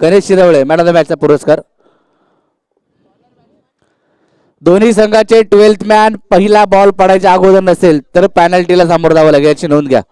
Ganesh शिरवळे man of the मॅचचा पुरस्कार. दोन्ही संघाचे 12th मॅन पहिला बॉल पडायच्या अगोदर नसेल तर पॅनल्टीला सामोरं जावं लागेल याची नोंद घ्या.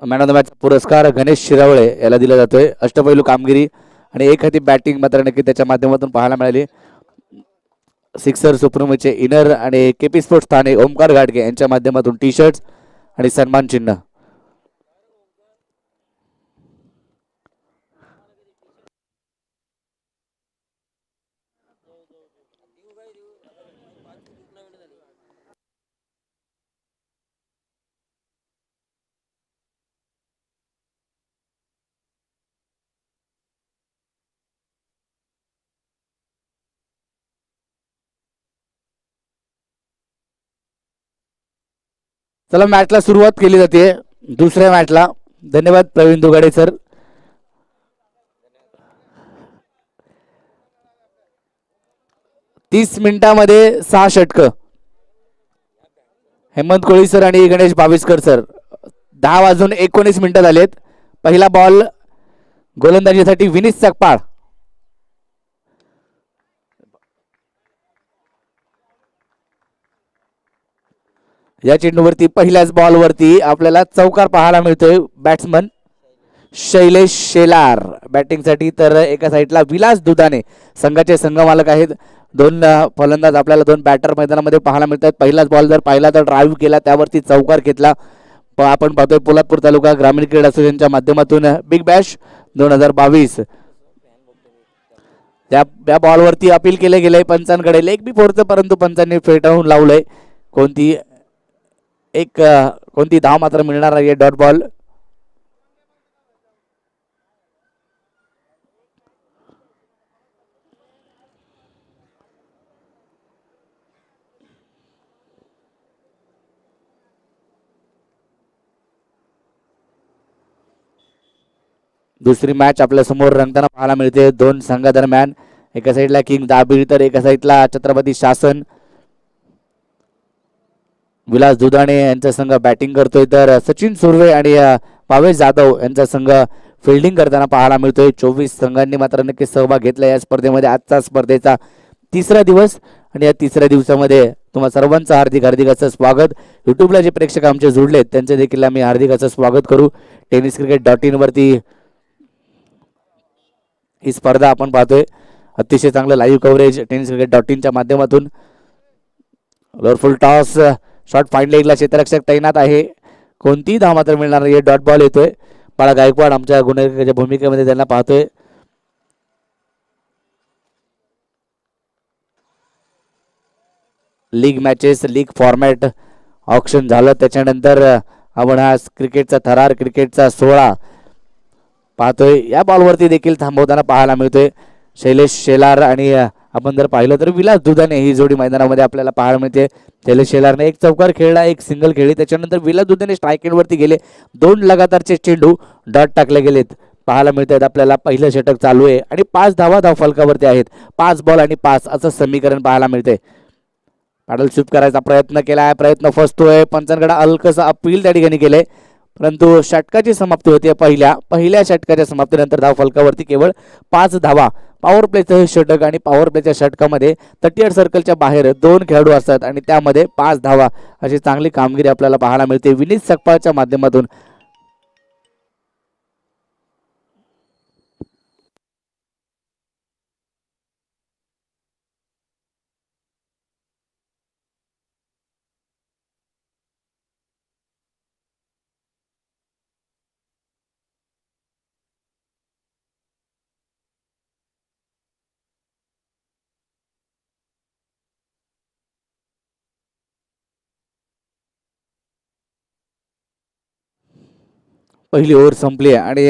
मॅन ऑफ द मॅचचा पुरस्कार गणेश शिरावळे याला दिला जातोय. अष्टपैलू कामगिरी आणि एक हाती बॅटिंग मात्र नक्की त्याच्या माध्यमातून पाहायला मिळाली. सिक्सर सुप्रीमचे इनर आणि केपी स्पोर्ट्स ठाणे ओमकार घाटगे यांच्या माध्यमातून टी शर्ट आणि सन्मान चिन्ह. चला मॅचला सुरुवात केली जाते दुसऱ्या मॅचला. धन्यवाद प्रवीण दुगाडे सर. 30 मिनिटांमध्ये 6 षटक. हेमंत कोळी सर आणि गणेश बाविस्कर सर. 10:19 झालेत. पहिला बॉल गोलंदाजीसाठी विनीत सकपाळ. या चेंडूवरती पहिल्याच बॉलवरती आपल्याला चौकार पाहायला मिळतोय. बॅट्समन शैलेश शेलार बॅटिंगसाठी तर एका साईडला विलास दुधाने संघाचे संघमालक आहेत. दोन फलंदाज आपल्याला दोन बॅटर मैदानामध्ये पाहायला मिळतात. पहिलाच बॉल जर पाहिला तर ड्राईव्ह केला त्यावरती चौकार घेतला. आपण पाहतोय पोलादपूर तालुका ग्रामीण क्रीडा असोसिएशनच्या माध्यमातून बिग बॅश 2022 त्या बॉलवरती अपील केले गेले पंचांकडे. लेग बी फोरचं परंतु पंचांनी फेटाळून लावलंय. कोणती धाव मात्र मिळणार आहे. Dot ball. दुसरी मॅच आपल्या समोर रंगताना पाहायला मिळते दोन संघादरम्यान. एका साईडला किंग दाबीर तर एका साईडला छत्रपती शासन. विलास दुधाणे यांचा संघ बॅटिंग करतोय तर सचिन सुर्वे आणि भावेश जाधव यांचा संघ फिल्डिंग करताना पाहायला मिळतोय. 24 संघांनी मात्र नक्की सहभाग घेतला या स्पर्धेमध्ये. आजचा स्पर्धेचा तिसरा दिवस आणि या तिसऱ्या दिवसामध्ये तुम्हा सर्वांचं हार्दिक हार्दिक असं स्वागत. युट्यूबला जे प्रेक्षक आमचे जुळलेत त्यांचे देखील आम्ही हार्दिक असं स्वागत करू. tenniscricket.in वरती ही स्पर्धा आपण पाहतोय. अतिशय चांगलं लाईव्ह कव्हरेज tenniscricket.in च्या माध्यमातून. लोअरफुल टॉस शॉट फाईन लेगला क्षेत्ररक्षक तैनात आहे. कोणतीही धाव मात्र मिळणार नाही. डॉट बॉल येतोय. बाळा गायकवाड आमच्या गुणेगाराच्या भूमिकेमध्ये त्यांना पाहतोय. League matches league format option झालं त्याच्यानंतर आपण हा क्रिकेटचा थरार क्रिकेटचा सोहळा पाहतोय. या बॉलवरती देखील थांबवताना पाहायला मिळतोय शैलेश शेलार आणि आपण जर पाहिलं तर विलास दुधाने ही जोडी मैदानामध्ये आपल्याला पाहायला मिळते. शैलेश शेलारने एक चौकार खेळला एक सिंगल खेळली. त्याच्यानंतर विलास दुधाने स्ट्राईक एंडवरती गेले. 2 लगातारचे चेंडू डॉट टाकले गेलेत पाहायला मिळतात आपल्याला. पहिलं षटक चालू आहे आणि 5 धावा धावफलकावरती आहेत. 5 बॉल आणि 5 असं समीकरण पाहायला मिळते. पॅडल स्वीप करायचा प्रयत्न केलाय. प्रयत्न फसतोय. पंचांकडे हलकंसं अपील त्या ठिकाणी केलंय परंतु षटकाची समाप्ती होती. पहिल्या षटकाच्या समाप्तीनंतर धाव फलकावरती केवळ 5 धावा. पॉवर प्लेचं हे षटक आणि पॉवर प्लेच्या षटकामध्ये 38 सर्कलच्या बाहेर 2 खेळाडू असतात आणि त्यामध्ये 5 धावा अशी चांगली कामगिरी आपल्याला पाहायला मिळते विनीत सकपाळच्या माध्यमातून. पहिली ओव्हर संपली आणि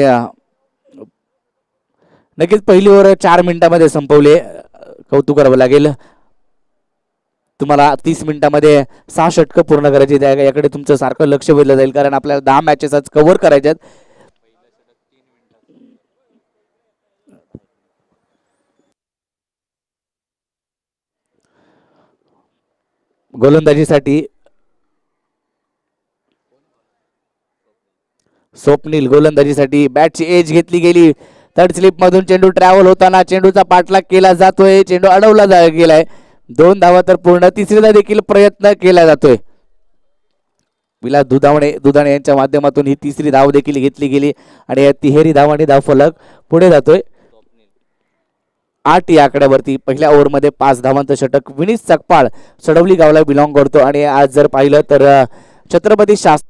नक्कीच पहिली ओव्हर 4 मिनिटामध्ये संपवली. कौतुक करावं लागेल. तुम्हाला 30 मिनिटामध्ये 6 षटकं पूर्ण करायची. याकडे तुमचं सारखं लक्ष वेधलं जाईल कारण आपल्याला 10 मॅचेस आज कव्हर करायच्यात. गोलंदाजीसाठी स्वप्नील, गोलंदाजीसाठी बॅटची एज घेतली गेली. थर्ड स्लिप मधून चेंडू ट्रॅव्हल होताना चेंडूचा पाठलाग केला जातोय. चेंडू अडवला गेलाय. 2 धावा तर पूर्ण. तिसरीदा देखील प्रयत्न केला जातोय. विलास दुधाणे यांच्या माध्यमातून ही तिसरी धाव देखील घेतली गेली आणि तिहेरी धाव आणि धावफलक पुढे जातोय 8 या आकड्यावरती. पहिल्या ओव्हरमध्ये 5 धावांचं षटक विनीत सकपाळ सडवली गावला बिलॉंग करतो आणि आज जर पाहिलं तर छत्रपती शास्त्री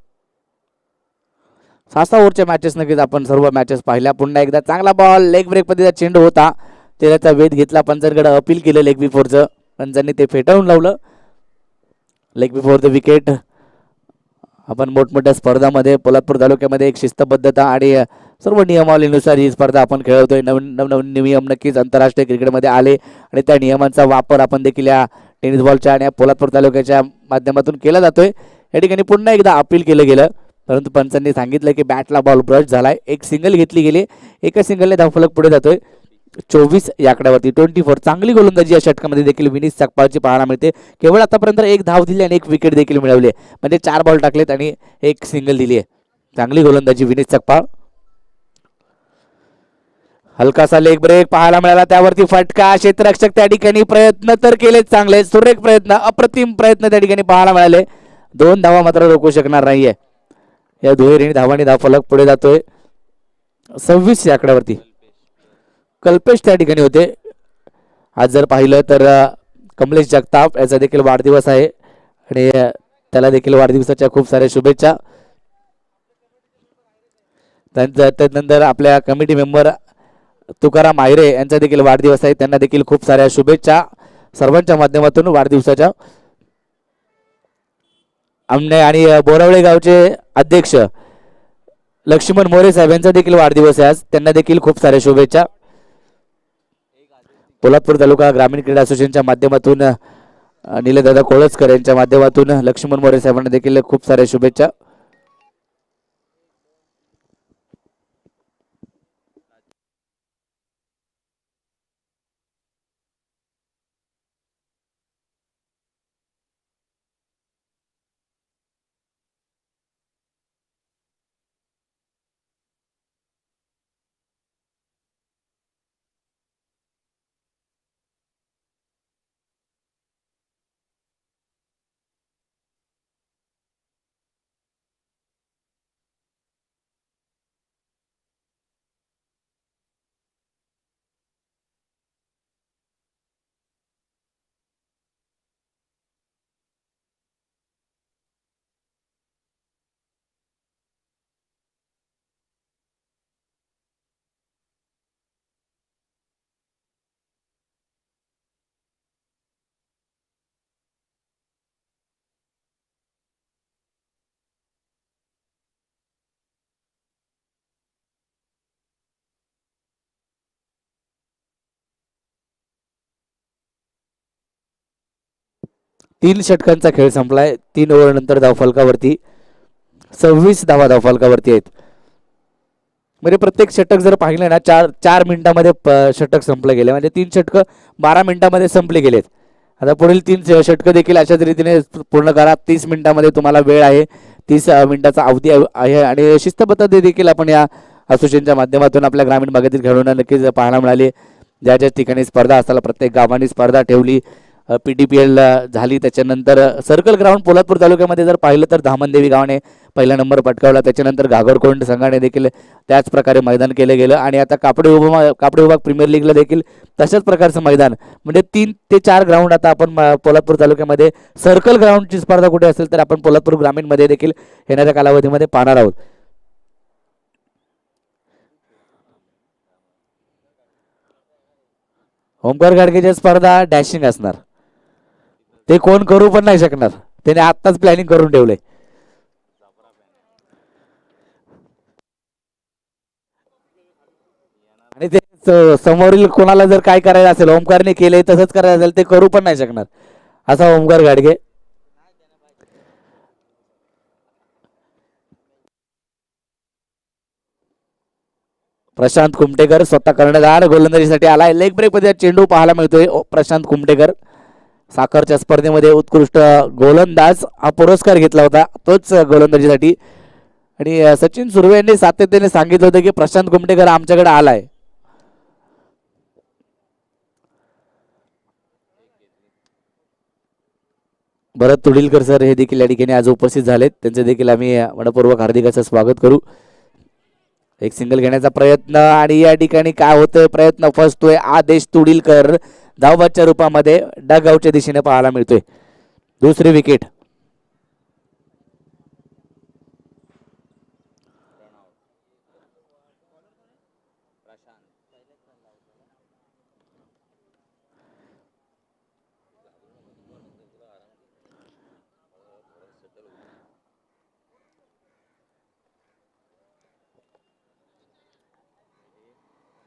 6 ओव्हरच्या मॅचेस नक्कीच आपण सर्व मॅचेस पाहिल्या. पुन्हा एकदा चांगला बॉल लेग ब्रेक पद्धतीचा चेंडू होता. त्याचा वेध घेतला. पंचांकडे अपील केलं लेग बिफोरचं. पंचांनी ते फेटाळून लावलं. Leg before the wicket. आपण मोठमोठ्या स्पर्धामध्ये पोलादपूर तालुक्यामध्ये एक शिस्तबद्धता आणि सर्व नियमावलीनुसार ही स्पर्धा आपण खेळवतोय. नवीन नियम नक्कीच आंतरराष्ट्रीय क्रिकेटमध्ये आले आणि त्या नियमांचा वापर आपण देखील या टेनिस बॉलच्या आणि पोलादपूर तालुक्याच्या माध्यमातून केला जातोय. या ठिकाणी पुन्हा एकदा अपील केलं गेलं परंतु पंचांनी सांगितलं की बॅटला बॉल ब्रश झालाय. एक सिंगल घेतली गेली. एका सिंगलने धावफलक पुढे जातोय 24 या आकड्यावरती. 24. चांगली गोलंदाजी या षटकामध्ये देखील विनीत सकपाळची पाहायला मिळते. केवळ आतापर्यंत 1 धाव दिली आणि 1 विकेट देखील मिळवली. म्हणजे 4 बॉल टाकलेत आणि 1 सिंगल दिली आहे. चांगली गोलंदाजी विनीत सकपाळ. हलकासा लेग ब्रेक पाहायला मिळाला. त्यावरती फटका. क्षेत्ररक्षक त्या ठिकाणी प्रयत्न तर केलेच चांगले. सुरेख प्रयत्न, अप्रतिम प्रयत्न त्या ठिकाणी पाहायला मिळाले. 2 धावा मात्र रोखू शकणार नाहीये. या दुहेरी धावांनी धावफलक पुढे जातोय 26 या आकड्यावरती. कल्पेश त्या ठिकाणी होते. आज जर पाहिलं तर कमलेश जगताप याचा देखील वाढदिवस आहे आणि त्याला देखील वाढदिवसाच्या खूप साऱ्या शुभेच्छा. त्यानंतर आपल्या कमिटी मेंबर तुकाराम आयरे यांचा देखील वाढदिवस आहे. त्यांना देखील खूप साऱ्या शुभेच्छा सर्वांच्या माध्यमातून वाढदिवसाच्या. आमने आणि बोरावळे गावचे अध्यक्ष लक्ष्मण मोरे साहेब यांचा देखील वाढदिवस आहे आज. त्यांना देखील खूप साऱ्या शुभेच्छा. पोलादपूर तालुका ग्रामीण क्रीडा असोसिएशनच्या माध्यमातून निलेदादा कोळसकर यांच्या माध्यमातून लक्ष्मण मोरे साहेबांना देखील खूप साऱ्या शुभेच्छा. तीन षटकांचा खेळ संपलाय. 3 ओव्हर नंतर धावफलकावरती 26 धावा धावफलकावरती आहेत. म्हणजे प्रत्येक षटक जर पाहिलं ना 4 मिनिटामध्ये षटक संपले गेले. म्हणजे 3 षटकं 12 मिनिटामध्ये संपले गेलेत. आता पुढील 3 षटकं देखील अशाच रीतीने पूर्ण करा. 30 मिनिटामध्ये तुम्हाला वेळ आहे. 30 मिनिटाचा अवधी आहे आणि शिस्तबद्धता देखील आपण या असोसिएशनच्या माध्यमातून आपल्या ग्रामीण भागातील खेळाडूंना नक्कीच पाहायला मिळाली. ज्या ज्या ठिकाणी स्पर्धा असताना प्रत्येक गावांनी स्पर्धा ठेवली. PTPL झाली. त्याच्यानंतर सर्कल ग्राउंड पोलादपूर तालुक्यामध्ये जर पाहिलं तर धामणदेवी गावाने पहिला नंबर पटकावला. त्याच्यानंतर घागरकोंड संघाने देखील त्याच प्रकारे मैदान केलं गेलं आणि आता कापडी विभाग प्रीमियर लीगला देखील तशाच प्रकारचं मैदान. म्हणजे 3 ते 4 ग्राउंड आता आपण पोलादपूर तालुक्यामध्ये सर्कल ग्राउंडची स्पर्धा कुठे असेल तर आपण पोलादपूर ग्रामीणमध्ये देखील येणाऱ्या कालावधीमध्ये पाहणार आहोत. ओमकार गाडगेची स्पर्धा डॅशिंग असणार. ते कोण करू पण नाही शकणार. त्याने आत्ताच प्लॅनिंग करून ठेवलंय. आणि ते समोरील कोणाला जर काय करायचं असेल, ओमकारने केले तसंच करायचं असेल, ते करू पण नाही शकणार असा ओमकार घाडगे. प्रशांत कुमटेकर स्वतः कर्णधार गोलंदाजीसाठी आलाय. लेग ब्रेक मध्ये चेंडू पाहायला मिळतोय. प्रशांत कुमटेकर साखरच्या स्पर्धेमध्ये उत्कृष्ट गोलंदाज हा पुरस्कार घेतला होता, तोच गोलंदाजीसाठी. आणि सचिन सुर्वे यांनी सातत्याने सांगितलं होतं की प्रशांत कुमटेकर आमच्याकडे आलाय. भरत तुडीलकर सर हे देखील या ठिकाणी आज उपस्थित झालेत, त्यांचे देखील आम्ही मनपूर्वक हार्दिक असं स्वागत करू. एक सिंगल घेण्याचा प्रयत्न आणि या ठिकाणी काय होतोय, प्रयत्न फसतोय. आदेश तुडीलकर धावबादच्या रूपामध्ये डगआउटच्या दिशेने पाहायला मिळतोय. दुसरी विकेट.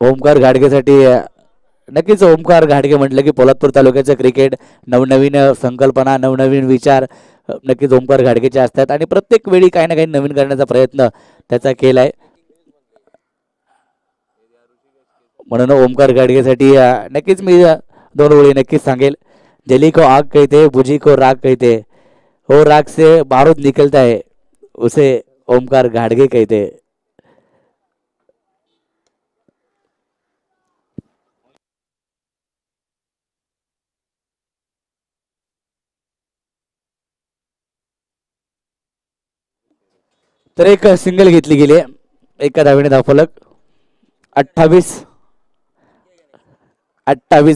ओमकार घाडगेसाठी नक्कीच ओमकार घाडगे म्हटलं की पोलादपूर तालुक्याचं क्रिकेट नवनवीन संकल्पना, नवनवीन विचार नक्कीच ओमकार घाडगेचे असतात आणि प्रत्येक वेळी काही ना काही नवीन करण्याचा प्रयत्न त्याचा केलाय. म्हणून ओमकार घाडगेसाठी नक्कीच मी दोन ओळी नक्कीच सांगेल. जली को आग कहते, बुझी को राग कहते, हो राग से बारूद निकलता है, उसे ओमकार घाडगे कहते. तर एक सिंगल घेतली गेली, एका धावेने धावफलक. 28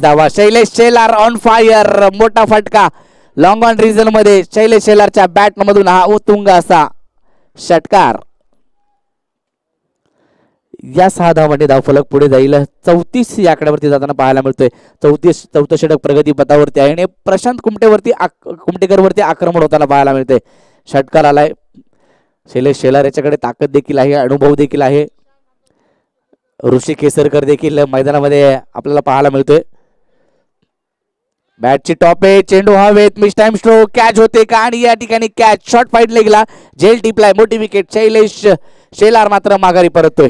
धावा. शैलेश शेलार ऑन फायर, मोठा फटका लॉंग ऑन रिझन मध्ये शैलेश शेलारच्या बॅट मधून हा उत्तुंग असा षटकार. या 6 धावांमध्ये धावफलक पुढे जाईल. 34 या आकड्यावरती जाताना पाहायला मिळतोय. चौथं षटक प्रगती पथावरती आहे आणि प्रशांत कुमटेकरवरती आक्रमण होताना पाहायला मिळतंय. षटकार आलाय. शैलेश शेलार याच्याकडे ताकद देखील आहे, अनुभव देखील आहे. ऋषी केसरकर देखील मैदानामध्ये आपल्याला पाहायला मिळतोय. बॅटची टॉप आहे, चेंडू हवेत, मिस टाइम स्ट्रोक, कॅच होते का? आणि या ठिकाणी कॅच, शॉर्ट फाईट लेगला झेल टिपलाय, मोठी विकेट. शैलेश शेलार मात्र माघारी परततोय.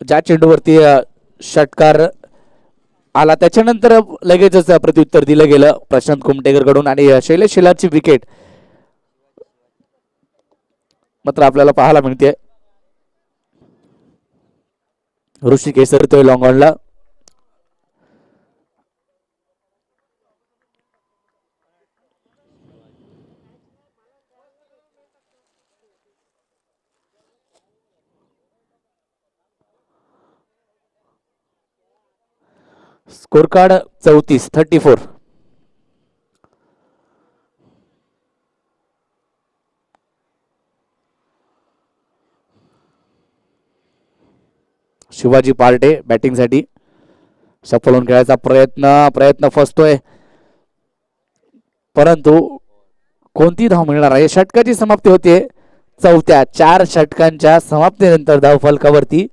ज्या चेंडूवरती षटकार आला त्याच्यानंतर लगेचच प्रत्युत्तर दिलं गेलं प्रशांत कुमटेकर कडून आणि शैलेश शेलारची विकेट मात्र आपल्याला पाहायला मिळते. ऋषी केसर तो लॉंग ऑनला. Score card 34. Shivaji Parte batting साठी सफल होऊन खेळायचा प्रयत्न फसतोय, परंतु कोणती धाव मिळणार आहे? षटकाची समाप्ती होते. चौथ्या 4 षटकांच्या समाप्तीनंतर धाव फलकावरती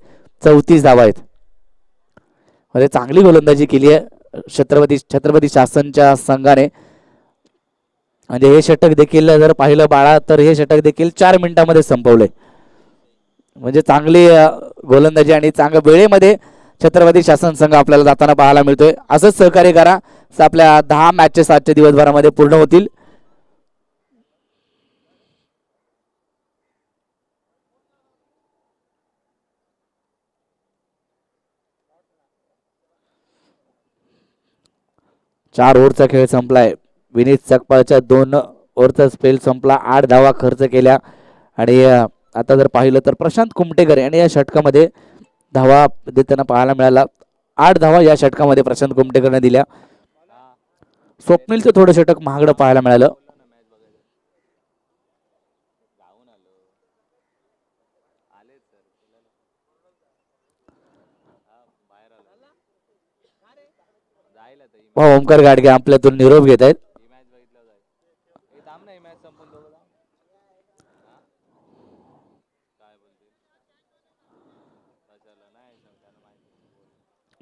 34 धावा आहेत. म्हणजे चांगली गोलंदाजी केली आहे छत्रपती शासनच्या संघाने. म्हणजे हे षटक देखील जर पाहिलं बाळा तर हे षटक देखील 4 मिनिटांमध्ये संपवले. म्हणजे चांगली गोलंदाजी आणि चांगल्या वेळेमध्ये छत्रपती शासन संघ आपल्याला जाताना पाहायला मिळतोय. असंच सहकार्य करा, आपल्या 10 मॅचेस आजच्या दिवसभरामध्ये पूर्ण होतील. चार ओव्हरचा खेळ संपलाय. विनीत सकपाळच्या 2 ओव्हरचा स्पेल संपला. 8 धावा खर्च केल्या आणि आता जर पाहिलं तर प्रशांत कुमटेकर यांनी या षटकामध्ये धावा देताना पाहायला मिळाला. 8 धावा या षटकामध्ये प्रशांत कुमटेकरने दिल्या. स्वप्नीलचं थोडं षटक महागडं पाहायला मिळालं. ओमकार गाडगे आपल्यातून निरोप घेत आहेत.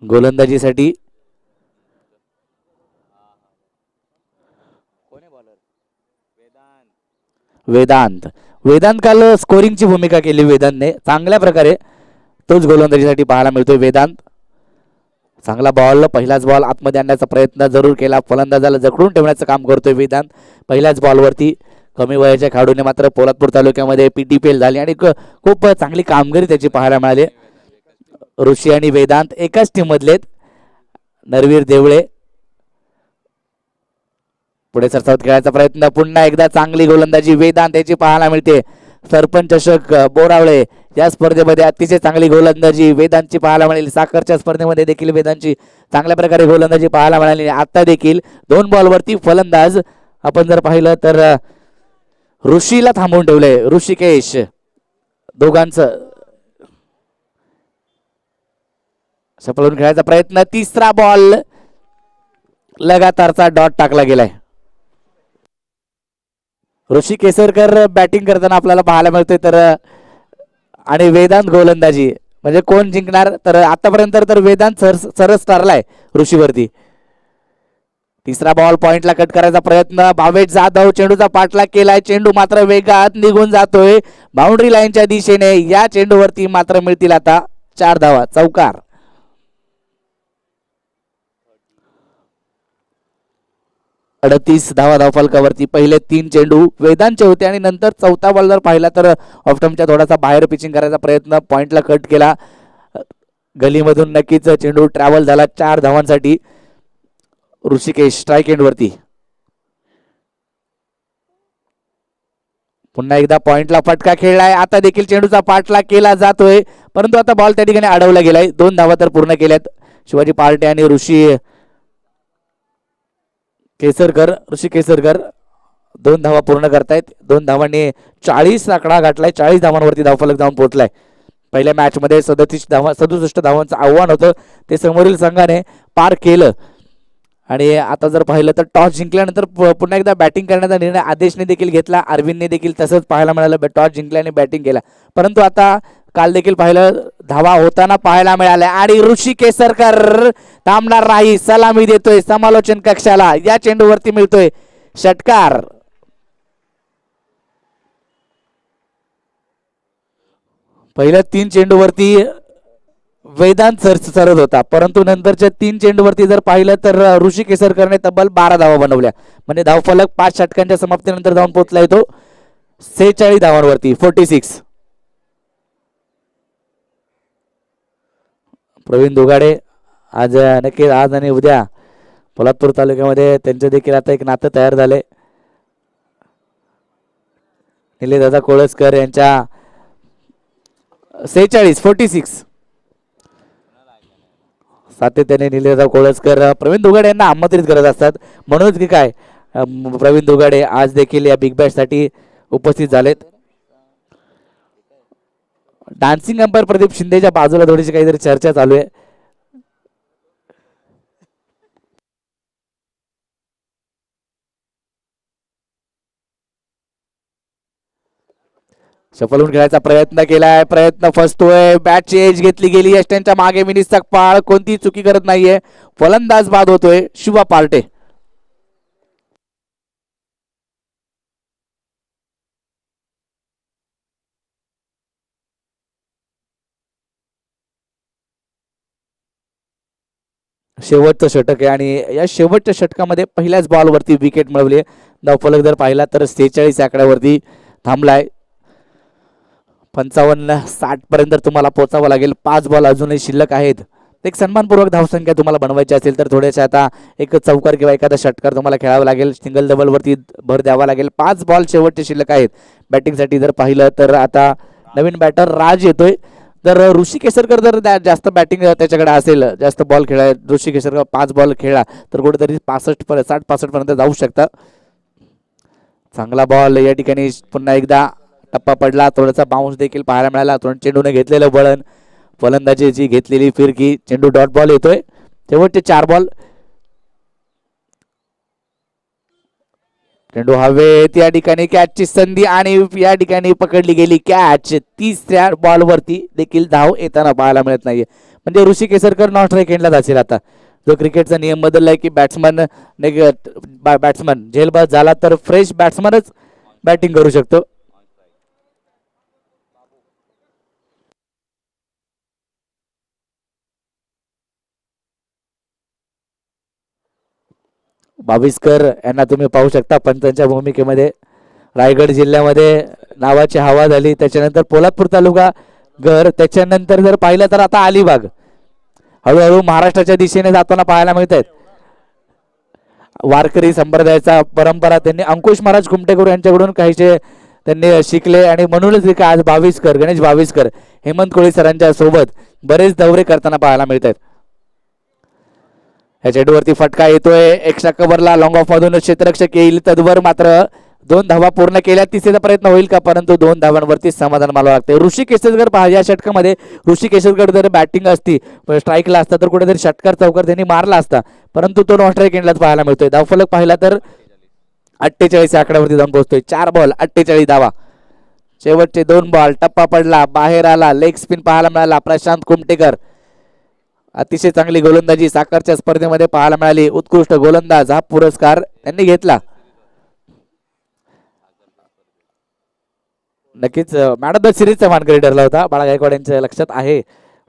गोलंदाजीसाठी वेदांत वेदांत काल स्कोरिंगची भूमिका केली वेदांतने चांगल्या प्रकारे, तोच गोलंदाजीसाठी पाहायला मिळतोय वेदांत. चांगला बॉल, पहिलाच बॉल आतमध्ये आणण्याचा प्रयत्न जरूर केला, फलंदाजाला जखडून ठेवण्याचं काम करतोय वेदांत पहिल्याच बॉलवरती. कमी वयाच्या खेळाडूने मात्र पोलादपूर तालुक्यामध्ये PTPL झाली आणि खूप चांगली कामगिरी त्याची पाहायला मिळाली. ऋषी आणि वेदांत एकाच टीम मधलेत. नरवीर देवळे पुढे सरसावत खेळायचा प्रयत्न, पुन्हा एकदा चांगली गोलंदाजी वेदांत याची पाहायला मिळते. सरपंच चषक बोरावळे या स्पर्धेमध्ये अतिशय चांगली गोलंदाजी वेदांतची पाहायला मिळेल. साखरच्या स्पर्धेमध्ये देखील वेदांतची चांगल्या प्रकारे गोलंदाजी पाहायला मिळाली. आता देखील 2 बॉलवरती फलंदाज आपण जर पाहिलं तर ऋषीला थांबवून ठेवलंय. ऋषिकेश दोघांचं सफल खेळायचा प्रयत्न, तिसरा बॉल लगातारचा डॉट टाकला गेलाय. ऋषी केसरकर बॅटिंग करताना आपल्याला पाहायला मिळतोय तर आणि वेदांत गोलंदाजी, म्हणजे कोण जिंकणार तर आतापर्यंत तर वेदांत सरस ठरलाय ऋषीवरती. तिसरा बॉल पॉइंटला कट करायचा प्रयत्न, भावेश जाधव चेंडूचा पाठलाग केलाय, चेंडू मात्र वेगात निघून जातोय बाउंड्री लाईनच्या दिशेने. या चेंडूवरती मात्र मिळतील आता 4 धावा, चौकार. 38 धावा धावफलकावरती. पहिले 3 चेंडू वेदांतचे होते आणि नंतर चौथा बॉल जर पाहिला तर ऑफ्टमच्या थोडासा बाहेर पिचिंग करायचा प्रयत्न, पॉइंटला कट केला. गलीमधून नक्कीच चेंडू ट्रॅव्हल झाला 4 धावांसाठी. ऋषिकेश स्ट्राईक एंडवरती. पुन्हा एकदा पॉइंटला फटका खेळलाय. आता देखील चेंडूचा पाठलाग केला जातोय, परंतु आता बॉल त्या ठिकाणी अडवला गेलाय. 2 धावा तर पूर्ण केल्यात शिवाजी पार्टे आणि ऋषी केसरकर 2 धावा पूर्ण करतायत. 2 धावांनी 40 आकडा गाठलाय. 40 धावांवरती धावफलक जाऊन पोहोचलाय. पहिल्या मॅच मध्ये 67 धावांचं आव्हान होतं, ते समोरील संघाने पार केलं. आणि आता जर पाहिलं तर टॉस जिंकल्यानंतर पुन्हा एकदा बॅटिंग करण्याचा निर्णय आदेशने देखील घेतला. अरविंदने देखील तसंच पाहायला मिळालं, टॉस जिंकल्याने बॅटिंग केला. परंतु आता काल देखील पाहिलं धावा होताना पाहायला मिळाल्या आणि ऋषी केसरकर थांबणार नाही, सलामी देतोय समालोचन कक्षाला. या चेंडूवरती मिळतोय षटकार. पहिल्या 3 चेंडूवरती वेदांत सरत होता, परंतु नंतरच्या 3 चेंडूवरती जर पाहिलं तर ऋषी केसरकरने तब्बल 12 धावा बनवल्या, म्हणजे धावफलक 5 षटकांच्या समाप्तीनंतर जाऊन पोहोचलाय तो 46 धावांवरती. 46. प्रवीण दुगाडे आज नक्की आज आणि उद्या पोलादपूर तालुक्यामध्ये त्यांचे देखील आता एक नातं तयार झाले. निलेशदादा कोळसकर यांच्या 46 सातत्याने निलेशदादा कोळसकर प्रवीण दुगाडे यांना आमंत्रित करत असतात, म्हणूनच की काय प्रवीण दुगाडे आज देखील या बिग बॅश साठी उपस्थित झालेत. डान्सिंग अंपायर प्रदीप शिंदेच्या बाजूला थोडीशी काहीतरी चर्चा चालू आहे. सफल होऊन खेळायचा प्रयत्न केलाय, प्रयत्न फसतोय. बॅटची एज घेतली गेली, यष्ट्यांच्या मागे मिनी सकपाळ कोणती चुकी करत नाहीये. फलंदाज बाद होतोय शिवा पार्टे. शेवटचं षटक आहे आणि या शेवटच्या षटकामध्ये पहिल्याच बॉलवरती विकेट मिळवली. धावफलक जर पाहिला तर 46 आकड्यावरती थांबलाय. 55-60 पर्यंत तुम्हाला पोहोचावं लागेल. 5 बॉल अजूनही शिल्लक आहेत. एक सन्मानपूर्वक धावसंख्या तुम्हाला बनवायची असेल तर थोडेसे आता एक चौकार किंवा एखादा षटकार तुम्हाला खेळावं लागेल. सिंगल डबल वरती भर द्यावा लागेल. 5 बॉल शेवटचे शिल्लक आहेत. बॅटिंगसाठी जर पाहिलं तर आता नवीन बॅटर राज येतोय. तर ऋषी केसरकर जर जास्त बॅटिंग त्याच्याकडे असेल, जास्त बॉल खेळा, ऋषी केसरकर 5 बॉल खेळला तर कुठेतरी 60-65 पर्यंत जाऊ शकता. चांगला बॉल या ठिकाणी पुन्हा एकदा टप्पा पडला, थोडासा बाउन्स देखील पाहायला मिळाला. चेंडूने घेतलेलं वळण, फलंदाजीची घेतलेली फिरकी, चेंडू डॉट बॉल येतोय. शेवटचे 4 बॉल. चेंडू हवेत, या ठिकाणी कॅचची संधी आणि या ठिकाणी पकडली गेली कॅच. 30 बॉलवरती देखील धाव येताना पाहायला मिळत नाहीये. म्हणजे ऋषी केसरकर नॉन स्ट्राईक एंडला जातील आता. जो क्रिकेटचा नियम बदललाय की बॅट्समन झेलबाद झाला तर फ्रेश बॅट्समनच बॅटिंग करू शकतो. बाविस्कर यांना तुम्ही पाहू शकता पंचांच्या भूमिकेमध्ये. रायगड जिल्ह्यामध्ये नावाची हवा झाली, त्याच्यानंतर पोलादपूर तालुका घर, त्याच्यानंतर जर पाहिलं तर आता अलिबाग हळूहळू महाराष्ट्राच्या दिशेने जाताना पाहायला मिळत आहेत. वारकरी संप्रदायाचा परंपरा त्यांनी अंकुश महाराज कुमटेकर यांच्याकडून काहीसे त्यांनी शिकले आणि म्हणूनच आज बाविस्कर गणेश बाविस्कर हेमंत कोळी सरांच्या सोबत बरेच दौरे करताना पाहायला मिळत आहेत. या चेंडूवरती फटका येतोय, एक्स्ट्रा कव्हरला लॉंग ऑफ मधून क्षेत्ररक्षक येईल, तद्वर मात्र 2 धावा पूर्ण केल्या. तिसरीचा प्रयत्न होईल का, परंतु 2 धावांवरती समाधान मानावं लागते. ऋषी केसरकर पहा, या षटकामध्ये ऋषी केसरकर जर बॅटिंग असती स्ट्राईकला असता तर कुठेतरी षटकार चौकार त्यांनी मारला असता, परंतु तो नॉन स्ट्राईक एंडलाच पाहायला मिळतोय. धावफलक पाहिला तर 48 आकड्यावरती जाऊन पोहोचतोय. 4 बॉल 48 धावा. शेवटचे 2 बॉल टप्पा पडला, बाहेर आला, लेग स्पिन पाहायला मिळाला. प्रशांत कुमटेकर अतिशय चांगली गोलंदाजी साखरच्या स्पर्धेमध्ये पाहायला मिळाली. उत्कृष्ट गोलंदाज हा पुरस्कार त्यांनी घेतला. नक्कीच मॅन ऑफ द सिरीजचा मानकरी ठरला होता. बाळा गायकवाड यांच्या लक्षात आहे,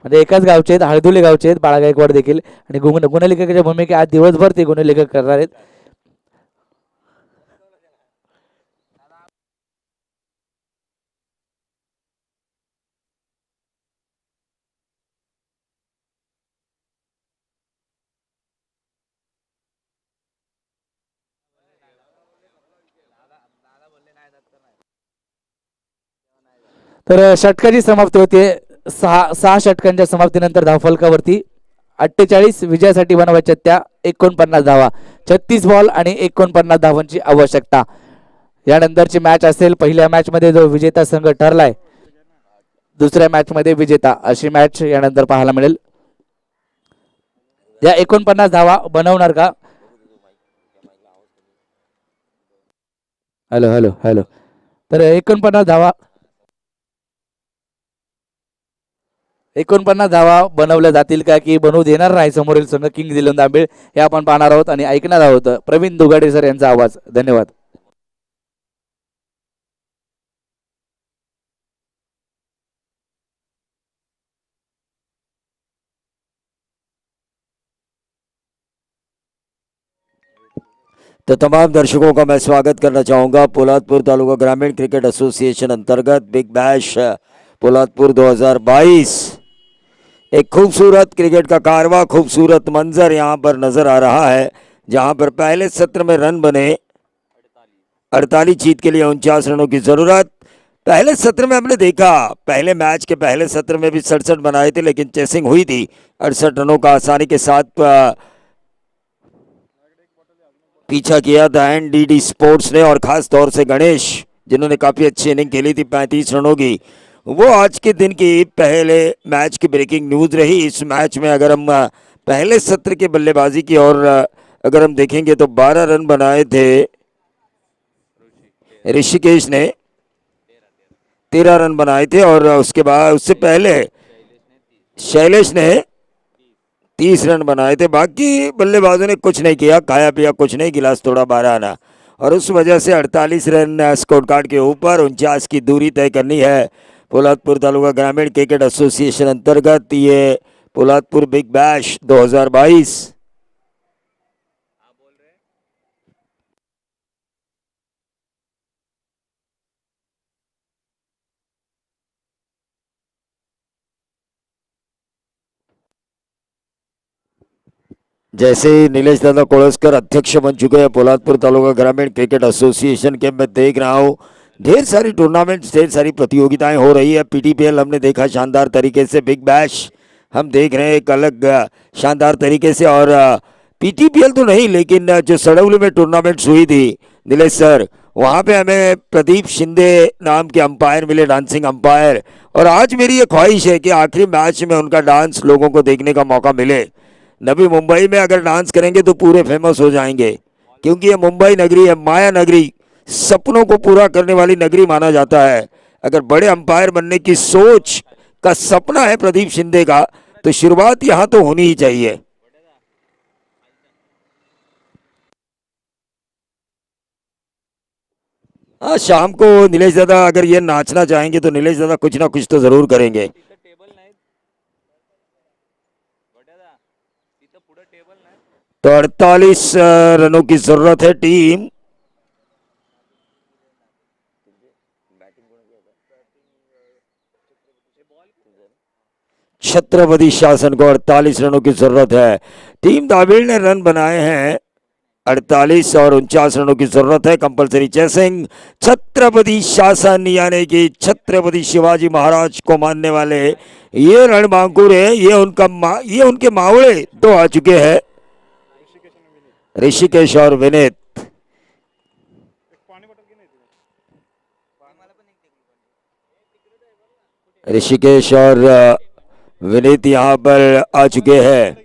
म्हणजे एकाच गावचे आहेत, हळदुले गावचे आहेत बाळा गायकवाड देखील, आणि गुणलेखकाच्या भूमिका आज दिवसभर ते गुणलेखक करणार आहेत. तर षटकाची समाप्ती होते. 6 षटकांच्या समाप्तीनंतर धावफलकावरती 48 विजयासाठी बनवायच्या त्या 49 धावा. 36 बॉल आणि 49 धावांची आवश्यकता. यानंतरची मॅच असेल, पहिल्या मॅच मध्ये जो विजेता संघ ठरलाय दुसऱ्या मॅच मध्ये विजेता, अशी मॅच यानंतर पाहायला मिळेल. या 49 धावा बनवणार का? Hello hello hello. तर 49 धावा बनवल्या जातील का की बनवू देणार नाही समोरील संघ किंग दिलन दांबेळ, हे आपण पाहणार आहोत आणि ऐकणार आहोत. प्रवीण दुगाडे सर यांचा आवाज. धन्यवाद. तो तमाम दर्शकों का मैं स्वागत करना चाहूँगा पोलादपुर तालुका ग्रामीण क्रिकेट एसोसिएशन अंतर्गत बिग बैश पोलादपुर 2022। एक खूबसूरत क्रिकेट का कारवा, खूबसूरत मंजर यहाँ पर नज़र आ रहा है, जहाँ पर पहले सत्र में रन बने 48 जीत के लिए 49 रनों की ज़रूरत। पहले सत्र में हमने देखा, पहले मैच के पहले सत्र में भी 67 बनाए थे, लेकिन चेसिंग हुई थी 68 रनों का आसानी के साथ पीछा किया था एनडीडी स्पोर्ट्स ने, और ख़ास तौर से गणेश जिन्होंने काफ़ी अच्छी इनिंग खेली थी 35 रनों की। वो आज के दिन की पहले मैच की ब्रेकिंग न्यूज़ रही। इस मैच में अगर हम पहले सत्र के बल्लेबाजी की और अगर हम देखेंगे तो 12 रन बनाए थे ऋषिकेश ने, 13 रन बनाए थे, और उसके बाद उससे पहले शैलेश ने 30 रन बनाए थे। बाकी बल्लेबाजों ने कुछ नहीं किया, खाया पिया कुछ नहीं, गिलास थोड़ा 12 आना, और उस वजह से 48 रन स्कोर कार्ड के ऊपर 49 की दूरी तय करनी है पोलादपुर तालुका ग्रामीण क्रिकेट एसोसिएशन अंतर्गत ये पोलादपुर बिग बैश 2022। जैसे ही नीलेश दादा कोळसकर अध्यक्ष बन चुके हैं पोलादपुर तालुका ग्रामीण क्रिकेट एसोसिएशन के, मैं देख रहा हूँ ढेर सारी टूर्नामेंट्स, ढेर सारी प्रतियोगिताएं हो रही है। पीटीपीएल हमने देखा शानदार तरीके से, बिग बैश हम देख रहे हैं एक अलग शानदार तरीके से, और पीटीपीएल तो नहीं लेकिन जो सड़ौली में टूर्नामेंट्स हुई थी नीलेश सर, वहाँ पे हमें प्रदीप शिंदे नाम के अंपायर मिले, डांसिंग अंपायर, और आज मेरी ये ख्वाहिश है कि आखिरी मैच में उनका डांस लोगों को देखने का मौका मिले। नवी मुंबई में अगर डांस करेंगे तो पूरे फेमस हो जाएंगे, क्योंकि ये मुंबई नगरी है, माया नगरी, सपनों को पूरा करने वाली नगरी माना जाता है। अगर बड़े अंपायर बनने की सोच का सपना है प्रदीप शिंदे का, तो शुरुआत यहां तो होनी ही चाहिए। हाँ, शाम को नीलेश दादा अगर ये नाचना चाहेंगे तो नीलेश दादा कुछ ना कुछ तो जरूर करेंगे। तो 48 रनों की जरूरत है टीम। छत्रपति शासन को 48 रनों की जरूरत है। टीम दाविड़ ने रन बनाए हैं 48 और 49 रनों की जरूरत है। Compulsory chasing. छत्रपति शासन यानी कि छत्रपति शिवाजी महाराज को मानने वाले ये रणबांकुर है, ये उनके मावड़े दो आ चुके हैं, ऋषिकेश और विनीत। ऋषिकेश और विनीत यहां पर आ चुके हैं।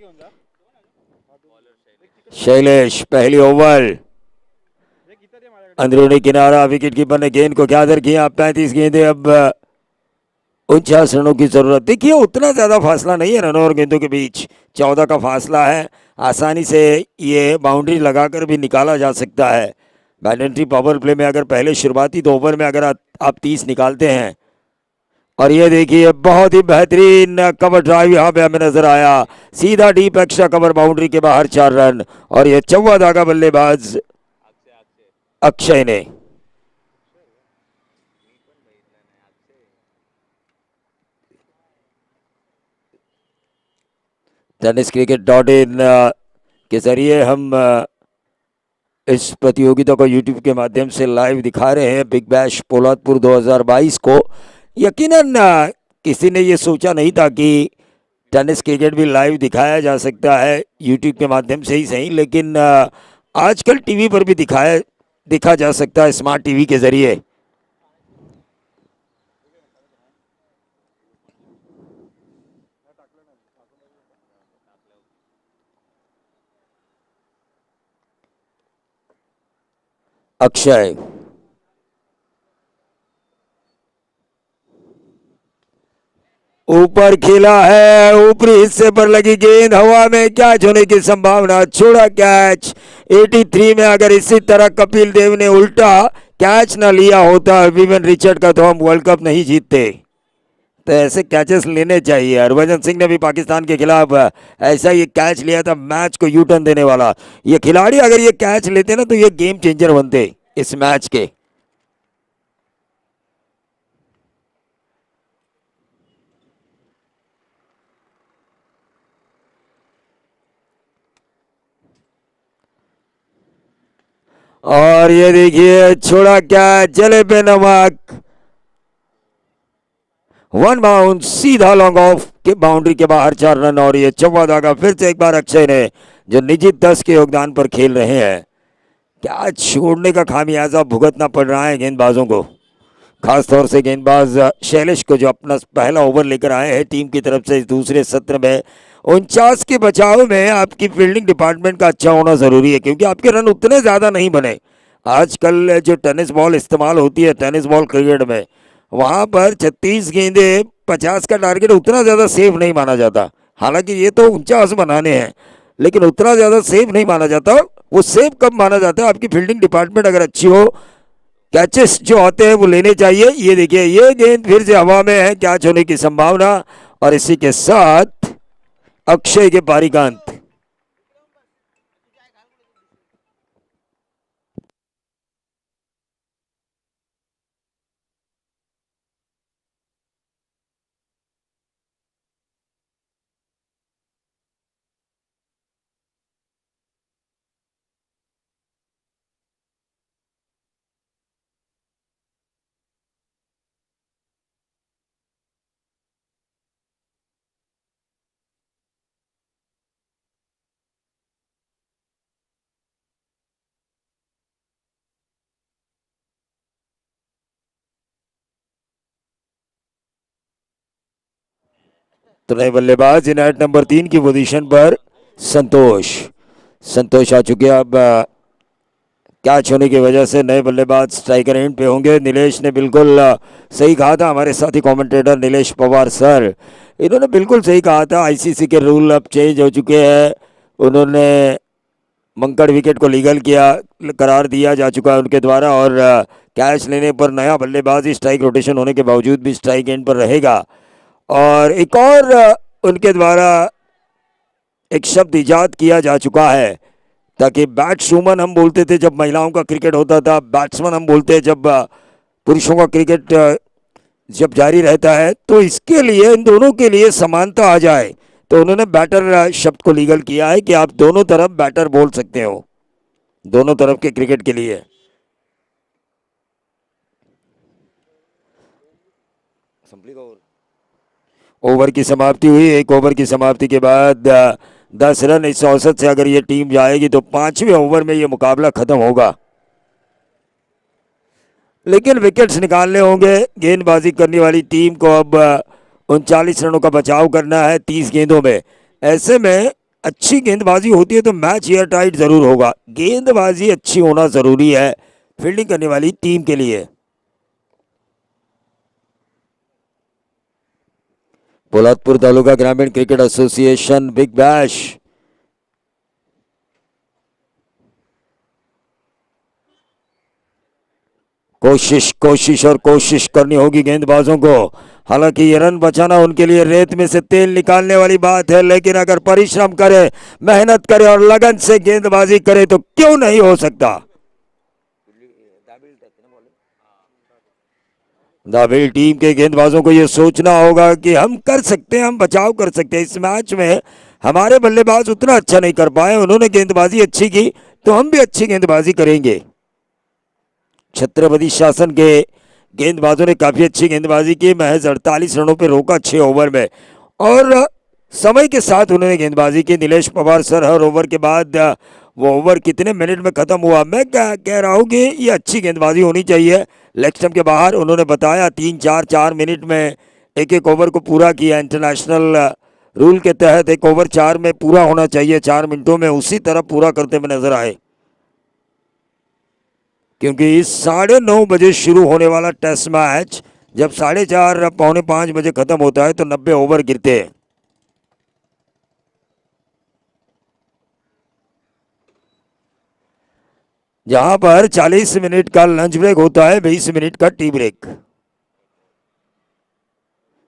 शैलेश पहली ओवर, अंदरूनी किनारा, विकेट कीपर ने गेंद को गैदर किया। 35 गेंदें, अब 49 रनों की जरूरत। देखिए उतना ज्यादा फासला नहीं है रनों और गेंदों के बीच, 14 का फासला है। आसानी से ये बाउंड्री लगाकर भी निकाला जा सकता है। बैलेंट्री पावर प्ले में अगर पहले शुरुआती 2 ओवर में अगर आप 30 निकालते हैं, और ये देखिए बहुत ही बेहतरीन कवर ड्राइव यहां पे हमें नजर आया, सीधा डीप एक्स्ट्रा कवर, बाउंड्री के बाहर 4 रन। और ये 14 धागा बल्लेबाज अक्षय ने। टेनिस cricket.in के जरिए हम इस प्रतियोगिता को यूट्यूब के माध्यम से लाइव दिखा रहे हैं, बिग बैश पोलादपुर 2022 को। यकीनन किसी ने ये सोचा नहीं था कि टेनिस क्रिकेट भी लाइव दिखाया जा सकता है, यूट्यूब के माध्यम से ही सही, लेकिन आजकल टीवी पर भी दिखा जा सकता है, स्मार्ट टीवी के जरिए। अक्षय ऊपर खेला है, ऊपरी हिस्से पर लगी गेंद, हवा में कैच होने की संभावना, छोड़ा कैच। 83 में अगर इसी तरह कपिल देव ने उल्टा कैच ना लिया होता विवियन रिचर्ड का, तो हम वर्ल्ड कप नहीं जीतते। तो ऐसे कैचेस लेने चाहिए। हरभजन सिंह ने भी पाकिस्तान के खिलाफ ऐसा ये कैच लिया था, मैच को यू टर्न देने वाला। ये खिलाड़ी अगर ये कैच लेते ना तो ये गेम चेंजर बनते इस मैच के। और ये देखिए छोड़ा क्या, जले पे नमक, 1 बाउंड, सीधा लॉन्ग ऑफ के बाउंड्री के बाहर 4 रन। और ये 14 धागा फिर से एक बार अक्षय ने, जो निजी 10 के योगदान पर खेल रहे हैं। क्या छोड़ने का खामियाजा भुगतना पड़ रहा है गेंदबाजों को, खासतौर से गेंदबाज शैलेश को, जो अपना पहला ओवर लेकर आए हैं टीम की तरफ से इस दूसरे सत्र में। 49 के बचाव में आपकी फील्डिंग डिपार्टमेंट का अच्छा होना जरूरी है, क्योंकि आपके रन उतने ज्यादा नहीं बने। आजकल जो टेनिस बॉल इस्तेमाल होती है टेनिस बॉल क्रिकेट में, वहां पर 36 गेंदें 50 का टारगेट उतना ज्यादा सेफ नहीं माना जाता। हालांकि ये तो 49 बनाने हैं, लेकिन उतना ज्यादा सेफ नहीं माना जाता। वो सेफ कब माना जाता है, आपकी फील्डिंग डिपार्टमेंट अगर अच्छी हो, कैचेस जो आते हैं वो लेने चाहिए। ये देखिए ये गेंद फिर से हवा में है, कैच होने की संभावना। और इसी के साथ अक्षय के पारी का अंत। तो नए बल्लेबाज नेट नंबर 3 की पोजीशन पर संतोष आ चुके हैं। अब कैच होने की वजह से नए बल्लेबाज स्ट्राइकर एंड पे होंगे। नीलेश ने बिल्कुल सही कहा था, हमारे साथी कमेंटेटर नीलेश पवार सर, इन्होंने बिल्कुल सही कहा था। आईसीसी के रूल अब चेंज हो चुके हैं। उन्होंने मंकड़ विकेट को लीगल किया, करार दिया जा चुका है उनके द्वारा, और कैच लेने पर नया बल्लेबाज ही स्ट्राइक रोटेशन होने के बावजूद भी स्ट्राइक एंड पर रहेगा। और एक और उनके द्वारा एक शब्द इजाद किया जा चुका है, ताकि बैट्सवुमन हम बोलते थे जब महिलाओं का क्रिकेट होता था, बैट्समैन हम बोलते हैं जब पुरुषों का क्रिकेट जब जारी रहता है, तो इसके लिए इन दोनों के लिए समानता आ जाए, तो उन्होंने बैटर शब्द को लीगल किया है कि आप दोनों तरफ बैटर बोल सकते हो, दोनों तरफ के क्रिकेट के लिए। ओवर की समाप्ति हुई। एक ओवर की समाप्ति के बाद 10 रन इस औसत से अगर ये टीम जाएगी तो 5वें ओवर में ये मुकाबला खत्म होगा। लेकिन विकेट्स निकालने होंगे। गेंदबाजी करने वाली टीम को अब 39 रनों का बचाव करना है 30 गेंदों में। ऐसे में अच्छी गेंदबाजी होती है तो मैच एयर टाइट जरूर होगा। गेंदबाजी अच्छी होना जरूरी है फील्डिंग करने वाली टीम के लिए। पोलादपुर तालुका ग्रामीण क्रिकेट एसोसिएशन बिग बैश। कोशिश और कोशिश करनी होगी गेंदबाजों को। हालांकि ये रन बचाना उनके लिए रेत में से तेल निकालने वाली बात है, लेकिन अगर परिश्रम करे, मेहनत करे और लगन से गेंदबाजी करे तो क्यों नहीं हो सकता। दावेल टीम के गेंदबाजों को यह सोचना होगा कि हम कर सकते हैं, हम बचाव कर सकते हैं। इस मैच में हमारे बल्लेबाज उतना अच्छा नहीं कर पाए, उन्होंने गेंदबाजी अच्छी की तो हम भी अच्छी गेंदबाजी करेंगे। छत्रपति शासन के गेंदबाजों ने काफी अच्छी गेंदबाजी की, महज 48 रनों पे रोका 6 ओवर में, और समय के साथ उन्होंने गेंदबाजी की। नीलेश पवार सर हर ओवर के बाद वो ओवर कितने मिनट में खत्म हुआ, मैं क्या कह रहा हूँ कि ये अच्छी गेंदबाजी होनी चाहिए। लेग स्टंप के बाहर उन्होंने बताया 3-4 मिनट में एक ओवर को पूरा किया। इंटरनेशनल रूल के तहत एक ओवर 4 में पूरा होना चाहिए, 4 मिनटों में, उसी तरह पूरा करते हुए नजर आए। क्योंकि इस 9:30 बजे शुरू होने वाला टेस्ट मैच जब 4:30 पौने 5 बजे खत्म होता है तो 90 ओवर गिरते हैं। जहां पर 40 मिनट का लंच ब्रेक होता है, 20 मिनट का टी ब्रेक।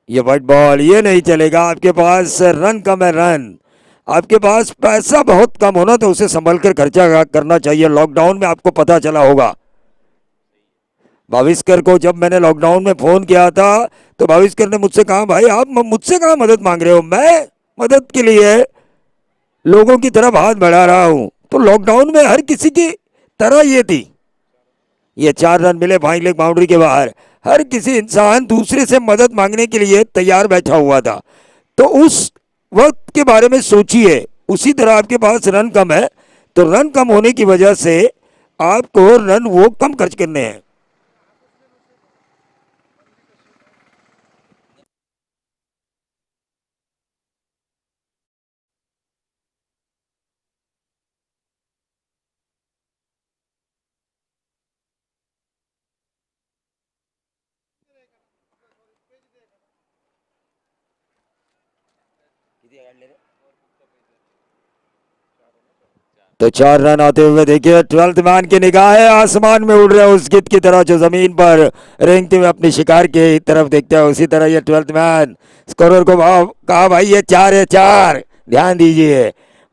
ये व्हाइट बॉल, ये नहीं चलेगा। आपके पास रन कम है, रन, आपके पास पैसा बहुत कम होना तो उसे संभल कर खर्चा करना चाहिए। लॉकडाउन में आपको पता चला होगा, भाविस्कर को जब मैंने लॉकडाउन में फोन किया था तो भाविस्कर ने मुझसे कहा, भाई आप मुझसे कहाँ मदद मांग रहे हो, मैं मदद के लिए लोगों की तरफ हाथ बढ़ा रहा हूं। तो लॉकडाउन में हर किसी की तरह ये थी। ये 4 रन मिले फाइन लेग बाउंड्री के बाहर, हर किसी इंसान दूसरे से मदद मांगने के लिए तैयार बैठा हुआ था। तो उस वक्त के बारे में सोचिए। उसी तरह आपके पास रन कम है तो रन कम होने की वजह से आपको रन वो कम खर्च करने हैं। तो 4 रन आते हुए देखिए 12th मैन की निगाहें आसमान में उड़ रहे हैं उस गिद्ध की तरह जो जमीन पर रेंगते हुए अपने शिकार की तरफ देखता है। उसी तरह ये 12th मैन स्कोरर को कहा, भाई ये 4 है, 4 ध्यान दीजिए।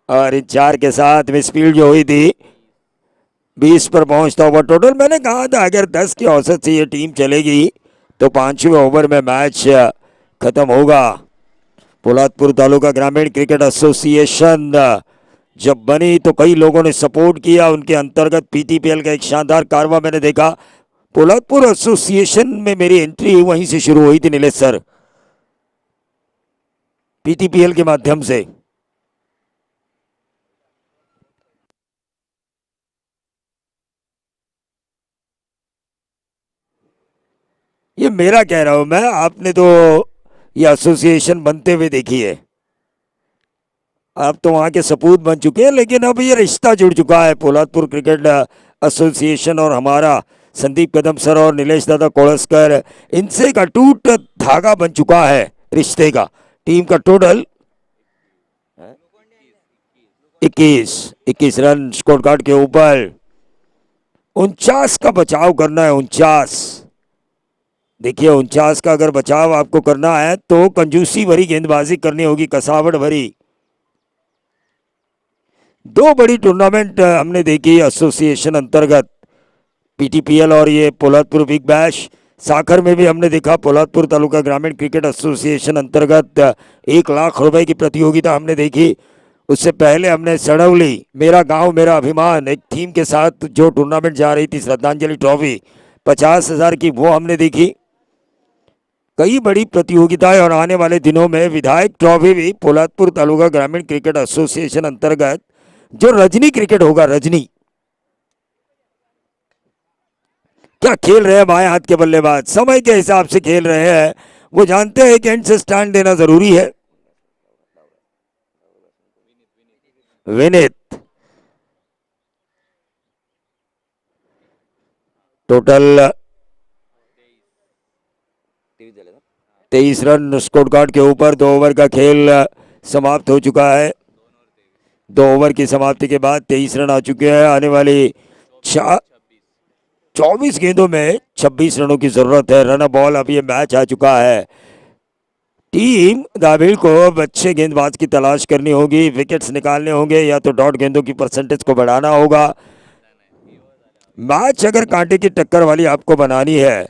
और इन 4 के साथ में स्पीड जो हुई थी 20 पर पहुंचता हुआ टोटल। मैंने कहा था अगर 10 की औसत से ये टीम चलेगी तो 5वें ओवर में मैच खत्म होगा। पोलादपुर तालुका ग्रामीण क्रिकेट एसोसिएशन जब बनी तो कई लोगों ने सपोर्ट किया। उनके अंतर्गत पीटीपीएल का एक शानदार कारवा मैंने देखा। पोलादपुर एसोसिएशन में मेरी एंट्री वहीं से शुरू हुई थी नीलेश सर, पीटीपीएल के माध्यम से। ये मेरा कह रहा हूं मैं, आपने तो ये एसोसिएशन बनते हुए देखी है, आप तो वहां के सपूत बन चुके हैं, लेकिन अब ये रिश्ता जुड़ चुका है पोलादपुर क्रिकेट एसोसिएशन और हमारा संदीप कदम सर और नीलेश दादा कोळस्कर, इनसे एक अटूट धागा बन चुका है रिश्ते का। टीम का टोटल 21 रन स्कोर कार्ड के ऊपर। 49 का बचाव करना है, 49। देखिए 49 का अगर बचाव आपको करना है तो कंजूसी भरी गेंदबाजी करनी होगी, कसावट भरी। दो बड़ी टूर्नामेंट हमने देखी एसोसिएशन अंतर्गत, पीटीपीएल और ये पोलादपुर बिग बैश। साखर में भी हमने देखा पोलादपुर तालुका ग्रामीण क्रिकेट एसोसिएशन अंतर्गत 1 लाख रुपए की प्रतियोगिता हमने देखी। उससे पहले हमने सड़ौली मेरा गांव मेरा अभिमान एक थीम के साथ जो टूर्नामेंट जा रही थी, श्रद्धांजलि ट्रॉफी 50,000 की, वो हमने देखी। कई बड़ी प्रतियोगिताएं और आने वाले दिनों में विधायक ट्रॉफी भी पोलादपुर तालुका ग्रामीण क्रिकेट एसोसिएशन अंतर्गत जो रजनी क्रिकेट होगा, रजनी क्या खेल रहे हैं बाएं हाथ के बल्लेबाज, समय के हिसाब से खेल रहे हैं। वो जानते हैं कि एंड से स्टैंड देना जरूरी है। Vineet total 23 run score card के ऊपर। 2 ओवर का खेल समाप्त हो चुका है। 2 ओवर की समाप्ति के बाद 23 रन आ चुके हैं। आने वाली 24 गेंदों में 26 रनों की जरूरत है। रन बॉल अब ये मैच आ चुका है। टीम दाबिल को अब अच्छे गेंदबाज की तलाश करनी होगी, विकेट्स निकालने होंगे या तो डॉट गेंदों की परसेंटेज को बढ़ाना होगा। मैच अगर कांटे की टक्कर वाली आपको बनानी है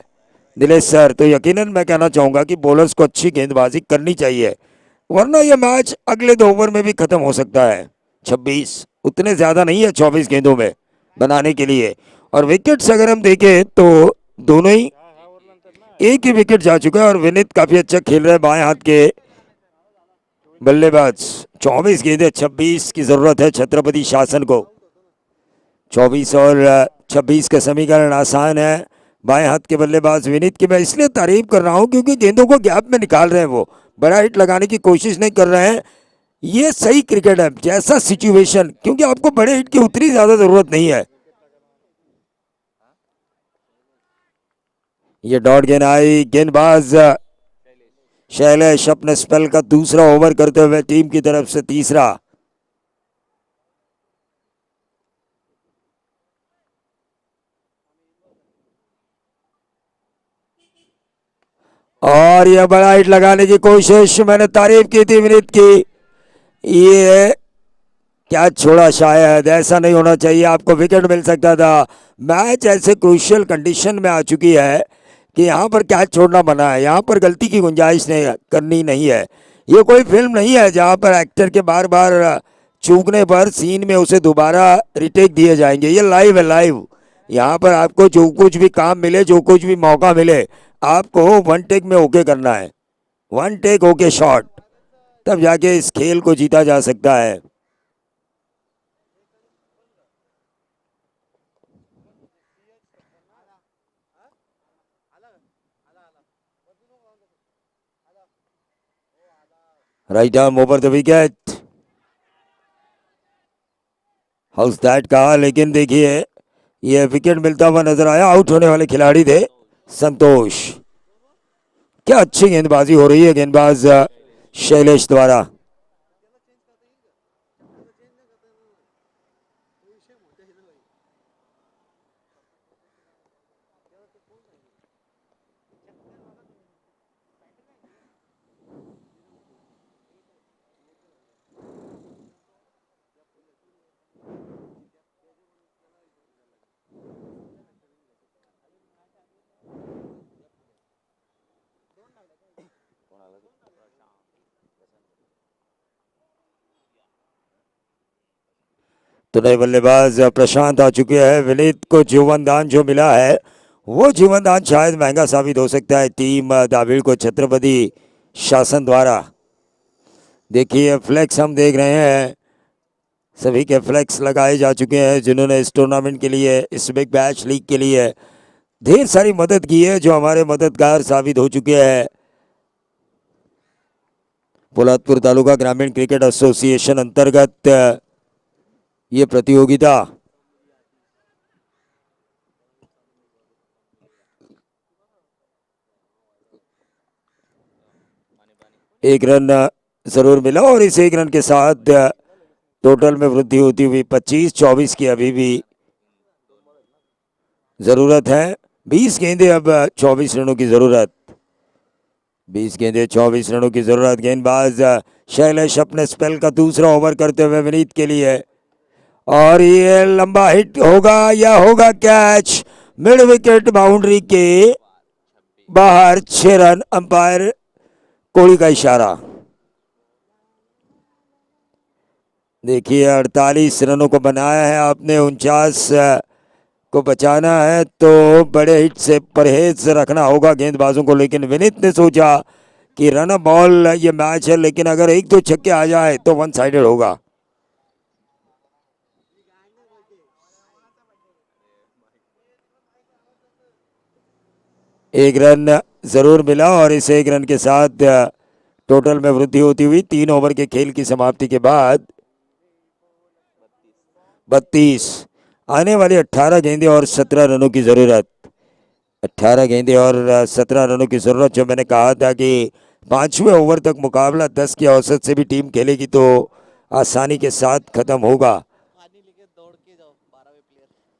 नीलेश सर, तो यकीनन मैं कहना चाहूंगा कि बॉलर्स को अच्छी गेंदबाजी करनी चाहिए, वरना यह मैच अगले 2 ओवर में भी खत्म हो सकता है। 26 उतने ज्यादा नहीं है 24 गेंदों में बनाने के लिए। और विकेट्स अगर हम देखें तो दोनों ही एक ही विकेट जा चुका है और विनीत काफी अच्छा खेल रहे हैं बाएं हाथ के बल्लेबाज। 24 गेंदें, 26 की जरूरत है छत्रपति शासन को। 24 और 26 का समीकरण आसान है। बाएं हाथ के बल्लेबाज विनीत की मैं इसलिए तारीफ कर रहा हूं क्योंकि गेंदों को गैप में निकाल रहे हैं, वो बड़ा हिट लगाने की कोशिश नहीं कर रहे हैं। ये सही क्रिकेट है जैसा सिचुएशन, क्योंकि आपको बड़े हिट की उतनी ज्यादा जरूरत नहीं है। ये डॉट गेंद आई, गेंदबाज शैलेश अपने स्पेल का दूसरा ओवर करते हुए टीम की तरफ से तीसरा। और यह बड़ा हिट लगाने की कोशिश, मैंने तारीफ की थी विनीत की। ये क्या छोड़ा, शायद ऐसा नहीं होना चाहिए, आपको विकेट मिल सकता था। मैच ऐसे क्रूशियल कंडीशन में आ चुकी है कि यहाँ पर कैच छोड़ना मना है, यहाँ पर गलती की गुंजाइश नहीं करनी नहीं है। ये कोई फिल्म नहीं है जहाँ पर एक्टर के बार बार चूकने पर सीन में उसे दोबारा रिटेक दिए जाएंगे। ये लाइव है, लाइव। यहाँ पर आपको जो कुछ भी काम मिले, जो कुछ भी मौका मिले, आपको 1 टेक में ओके करना है। 1 टेक ओके शॉट, तब जाके इस खेल को जीता जा सकता है। Right arm over the wicket, house that कहा, लेकिन देखिए ये विकेट मिलता हुआ नजर आया। आउट होने वाले खिलाड़ी थे संतोष। क्या अच्छी गेंदबाजी हो रही है गेंदबाज शैलेश द्वारा। तो नए बल्लेबाज प्रशांत आ चुके हैं। विनीत को जीवन दान जो मिला है वो जीवन दान शायद महंगा साबित हो सकता है टीम दाबिल को छत्रपति शासन द्वारा। देखिए फ्लैक्स हम देख रहे हैं, सभी के फ्लैक्स लगाए जा चुके हैं जिन्होंने इस टूर्नामेंट के लिए, इस बिग बैश लीग के लिए ढेर सारी मदद की है, जो हमारे मददगार साबित हो चुके हैं। पोलादपुर तालुका ग्रामीण क्रिकेट एसोसिएशन अंतर्गत ये प्रतियोगिता एक रन जरूर मिला और इस एक रन के साथ टोटल में वृद्धि होती हुई 25-24 की अभी भी जरूरत है। 20 गेंदे अब 24 रनों की जरूरत। 20 गेंदे 24 रनों की जरूरत। गेंदबाज शैलेश अपने स्पेल का दूसरा ओवर करते हुए विनीत के लिए, और ये लंबा हिट होगा या होगा कैच मिड विकेट बाउंड्री के बाहर। 6 रन, अंपायर कोहली का इशारा। देखिए 48 रनों को बनाया है आपने, 49 को बचाना है तो बड़े हिट से परहेज रखना होगा गेंदबाजों को। लेकिन विनीत ने सोचा कि रन बॉल ये मैच है, लेकिन अगर एक दो छक्के आ जाए तो वन साइडेड होगा। एक रन जरूर मिला और इस एक रन के साथ टोटल में वृद्धि होती हुई 3 ओवर के खेल की समाप्ति के बाद 32। आने वाली 18 गेंदे और 17 रनों की जरूरत। 18 गेंदे और 17 रनों की जरूरत। जो मैंने कहा था कि 5वें ओवर तक मुकाबला 10 की औसत से भी टीम खेलेगी तो आसानी के साथ खत्म होगा।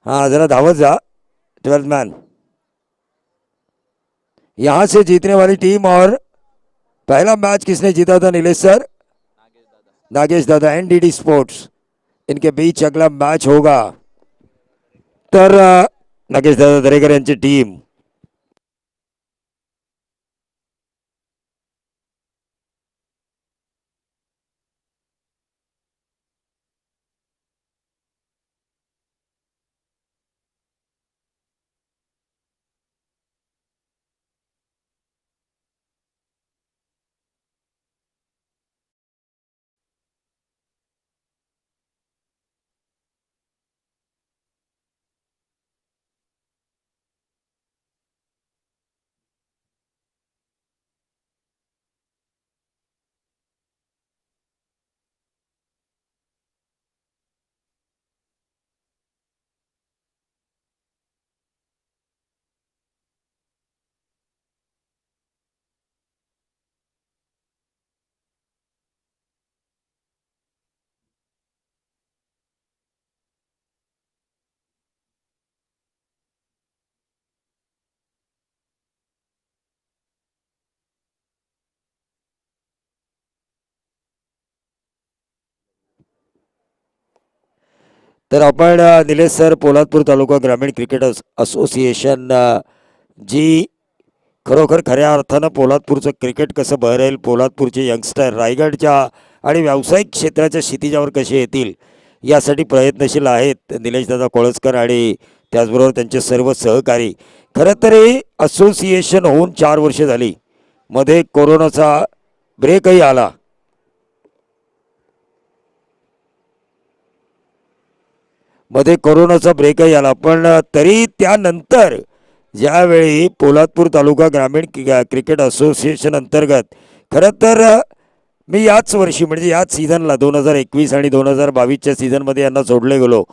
हाँ जरा धावत जा 12th मैन। यहां से जीतने वाली टीम, और पहला मैच किसने जीता था नीलेश सर? नागेश दादा, एनडीडी स्पोर्ट्स, इनके बीच अगला मैच होगा। तर नागेश दादा दरेकर यांची टीम तर आपण निलेश सर, पोलादपूर तालुका ग्रामीण क्रिकेट असोसिएशन जी खरोखर खऱ्या अर्थानं पोलादपूरचं क्रिकेट कसं बहरेल, पोलादपूरचे यंगस्टर रायगडच्या आणि व्यावसायिक क्षेत्राच्या क्षितिजावर कसे येतील यासाठी प्रयत्नशील आहेत निलेशदादा कोळसकर आणि त्याचबरोबर त्यांचे सर्व सहकारी. खरं तर हे असोसिएशन होऊन 4 वर्षे झाली. मध्ये कोरोनाचा ब्रेकही आला. मध्ये कोरोनाचा ब्रेकही आला, पण तरी त्यानंतर ज्यावेळी पोलादपूर तालुका ग्रामीण क्रिकेट असोसिएशन अंतर्गत खरं तर मी याच वर्षी म्हणजे याच सीझनला 2021 आणि 2022च्या सीझनमध्ये यांना सोडले गेलो,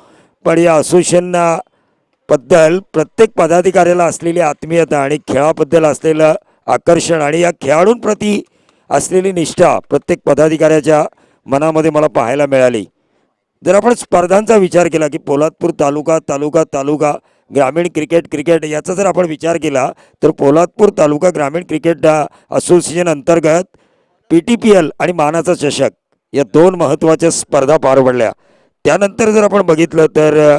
पण या असोसिएशनना बद्दल प्रत्येक पदाधिकाऱ्याला असलेली आत्मीयता आणि खेळाबद्दल असलेलं आकर्षण आणि या खेळाडूंप्रती असलेली निष्ठा प्रत्येक पदाधिकाऱ्याच्या मनामध्ये मला पाहायला मिळाली. जर आपण स्पर्धांचा विचार केला की पोलादपूर तालुका तालुका तालुका ग्रामीण क्रिकेट याचा जर आपण विचार केला तर पोलादपूर तालुका ग्रामीण क्रिकेट असोसिएशन अंतर्गत PTPL आणि मानाचा चषक या 2 महत्त्वाच्या स्पर्धा पार पडल्या. त्यानंतर जर आपण बघितलं तर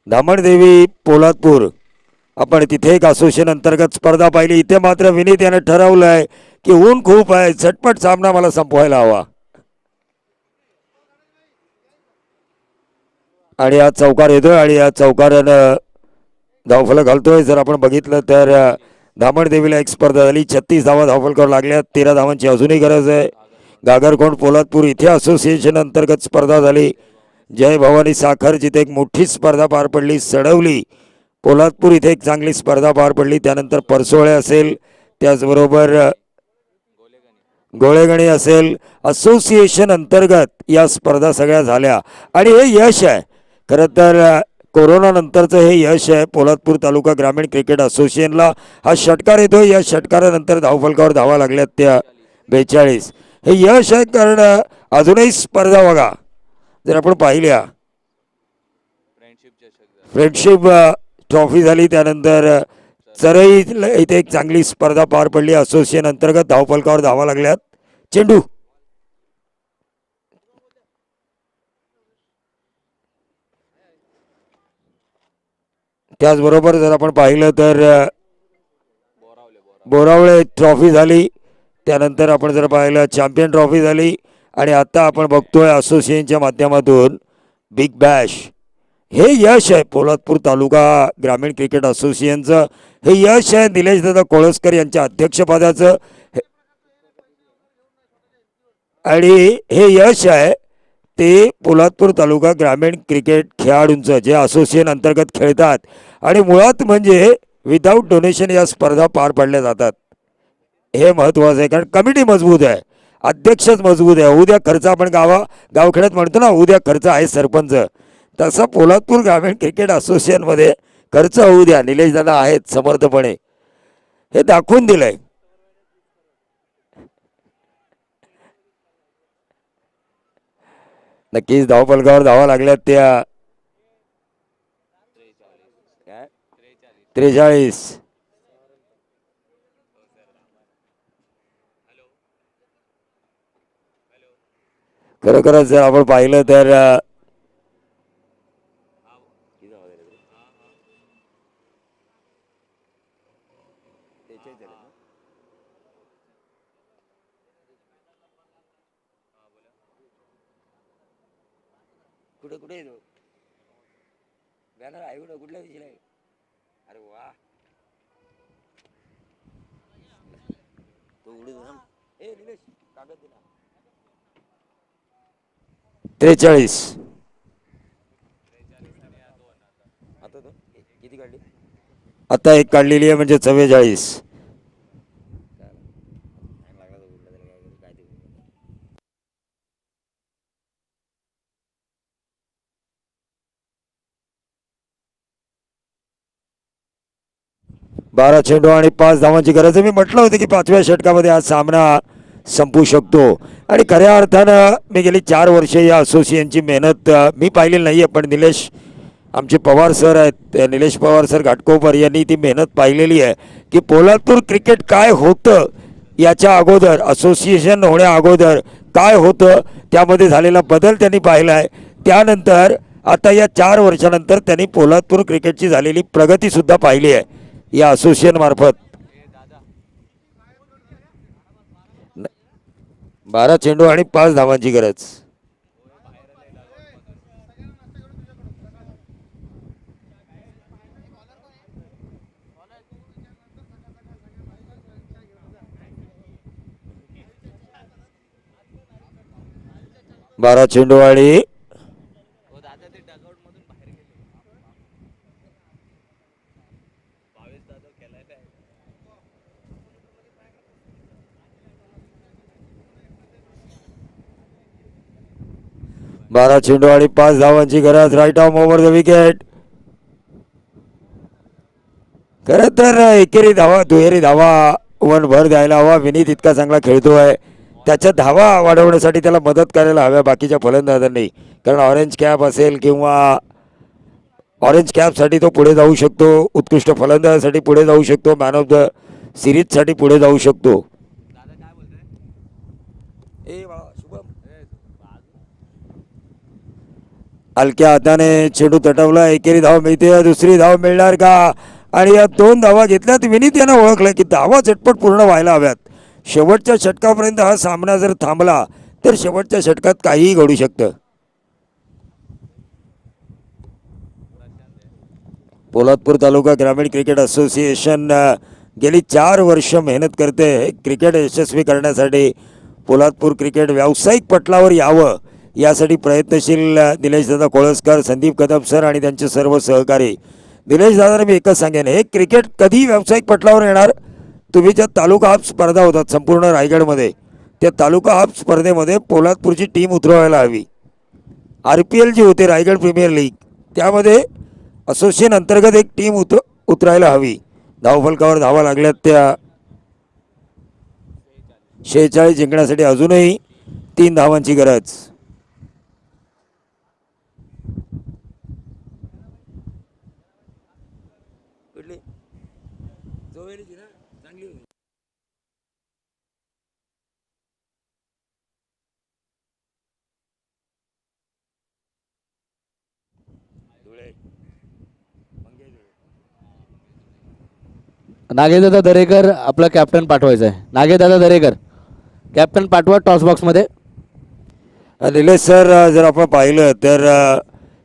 धामणदेवी पोलादपूर आपण तिथे एक असोसिएशन अंतर्गत स्पर्धा पाहिली. इथे मात्र विनीत याने ठरवलंय की ऊन खूप आहे, झटपट सामना मला संपवायला हवा आणि हा चौकार येतोय आणि या चौकारानं धावफलक घालतोय. जर आपण बघितलं तर धामणदेवीला एक स्पर्धा झाली, 36 धावा धावफलकावर लागल्या. 13 धावांची अजूनही गरज आहे. गागरकोंड पोलादपूर इथे असोसिएशन अंतर्गत स्पर्धा झाली. जय भवानी साखर जिथे एक मोठी स्पर्धा पार पडली. सडवली पोलादपूर इथे एक चांगली स्पर्धा पार पडली. त्यानंतर परसोळे असेल, त्याचबरोबर गोळेगणी असेल. असोसिएशन अंतर्गत या स्पर्धा सगळ्या झाल्या आणि हे यश आहे खरं तर कोरोना नंतरचं हे यश आहे पोलादपूर तालुका ग्रामीण क्रिकेट असोसिएशनला. हा षटकार येतो, या षटकारानंतर धावफलकावर धावा लागल्यात त्या 42. हे यश आहे कारण अजूनही स्पर्धा बघा जर आपण पाहिल्या, फ्रेंडशिप ट्रॉफी झाली, त्यानंतर चरई इथे एक चांगली स्पर्धा पार पडली. असोसिएशन अंतर्गत धावफलकावर धावा लागल्यात. चेंडू त्याचबरोबर जर आपण पाहिलं तर बोरावळे ट्रॉफी झाली, त्यानंतर आपण जर पाहिलं चॅम्पियन ट्रॉफी झाली, आणि आता आपण बघतोय असोसिएशनच्या माध्यमातून बिग बॅश. हे यश आहे पोलादपूर तालुका ग्रामीण क्रिकेट असोसिएशनचं. हे यश आहे निलेशदादा कोळसकर यांच्या अध्यक्षपदाचं, आणि हे यश आहे ते पोलादपूर तालुका ग्रामीण क्रिकेट खेळाडूंचं जे असोसिएशन अंतर्गत खेळतात, आणि मुळात म्हणजे विदाऊट डोनेशन या स्पर्धा पार पाडल्या जातात. हे महत्त्वाचं आहे कारण कमिटी मजबूत आहे, अध्यक्षच मजबूत आहे. उद्या खर्च आपण गावखेड्यात म्हणतो ना, उद्या खर्च आहे सरपंच, तसं पोलादपूर ग्रामीण क्रिकेट असोसिएशनमध्ये खर्च होऊ द्या, निलेशदादा आहेत समर्थपणे, हे दाखवून दिलंय. नक्कीच धावफलकावर धावा लागल्यात त्या 43. खरोखरच जर आपण पाहिलं तर कुठे कुठे येतो बॅनर आहे कुठल्या दिशेला आहे? अरे वा, तो उडीद ना. ए निलेश कागद दे ना. 43. किती काढली? आता एक काढलेली आहे म्हणजे 44. बारा चेंडू आणि 5 धावांची गरज आहे. मी म्हटलं होतं की 5व्या षटकामध्ये हा सामना संपू शकतो, आणि खऱ्या अर्थानं मी गेली 4 वर्षे या असोसिएशनची मेहनत मी पाहिलेली नाही आहे, पण निलेश आमचे पवार सर आहेत, निलेश पवार सर घाटकोपर यांनी ती मेहनत पाहिलेली आहे की पोलादपूर क्रिकेट काय होतं याच्या अगोदर, असोसिएशन होण्या अगोदर काय होतं, त्यामध्ये झालेला बदल त्यांनी पाहिला आहे. त्यानंतर आता या 4 वर्षानंतर त्यांनी पोलादपूर क्रिकेटची झालेली प्रगतीसुद्धा पाहिली आहे या असोसिएशन मार्फत. 12 चेंडू आणि 5 धावांची गरज. बारा चेंडू आणि 12 चेंडू आणि 5 धावांची गरज. Right arm over the wicket. खरं तर एकेरी धावा दुहेरी धावा वर भर द्यायला हवा. विनीत इतका चांगला खेळतोय, त्याच्या धावा वाढवण्यासाठी त्याला मदत करायला हव्या बाकीच्या फलंदाजांनी, कारण ऑरेंज कॅप असेल किंवा ऑरेंज कॅपसाठी तो पुढे जाऊ शकतो, उत्कृष्ट फलंदाजासाठी पुढे जाऊ शकतो, मॅन ऑफ द सिरीजसाठी पुढे जाऊ शकतो. हलक्या हाताने चेंडू तटवला. एकेरी धाव मिळते, दुसरी धाव मिळणार का? आणि या 2 धावा घेतल्यात. विनीत यांना ओळखलं की धावा झटपट पूर्ण व्हायला हव्यात. शेवटच्या षटकापर्यंत हा सामना जर थांबला तर शेवटच्या षटकात काहीही घडू शकतं. पोलादपूर तालुका ग्रामीण क्रिकेट असोसिएशन गेली 4 वर्ष मेहनत करते क्रिकेट यशस्वी करण्यासाठी. पोलादपूर क्रिकेट व्यावसायिक पटलावर यावं यासाठी प्रयत्नशील निलेशदादा कोळसकर, संदीप कदम सर आणि त्यांचे सर्व सहकारी. निलेशदादा मी एकच सांगेन, हे क्रिकेट कधी व्यावसायिक पटलावर येणार? तुम्ही ज्या तालुका हाफ स्पर्धा होतात संपूर्ण रायगडमध्ये, त्या तालुका हाफ स्पर्धेमध्ये पोलादपूरची टीम उतरवायला हवी. RPL जी होते रायगड प्रीमियर लीग, त्यामध्ये असोसिएशन अंतर्गत एक टीम उतरायला हवी. धावफलकावर धावा लागल्यात त्या 46 जिंकण्यासाठी अजूनही 3 धावांची गरज. नागेदादा दरेकर आपला कॅप्टन पाठवायचा आहे. नागेदादा दरेकर कॅप्टन पाठवा टॉस बॉक्समध्ये. निलेश सर, जर आपण पाहिलं तर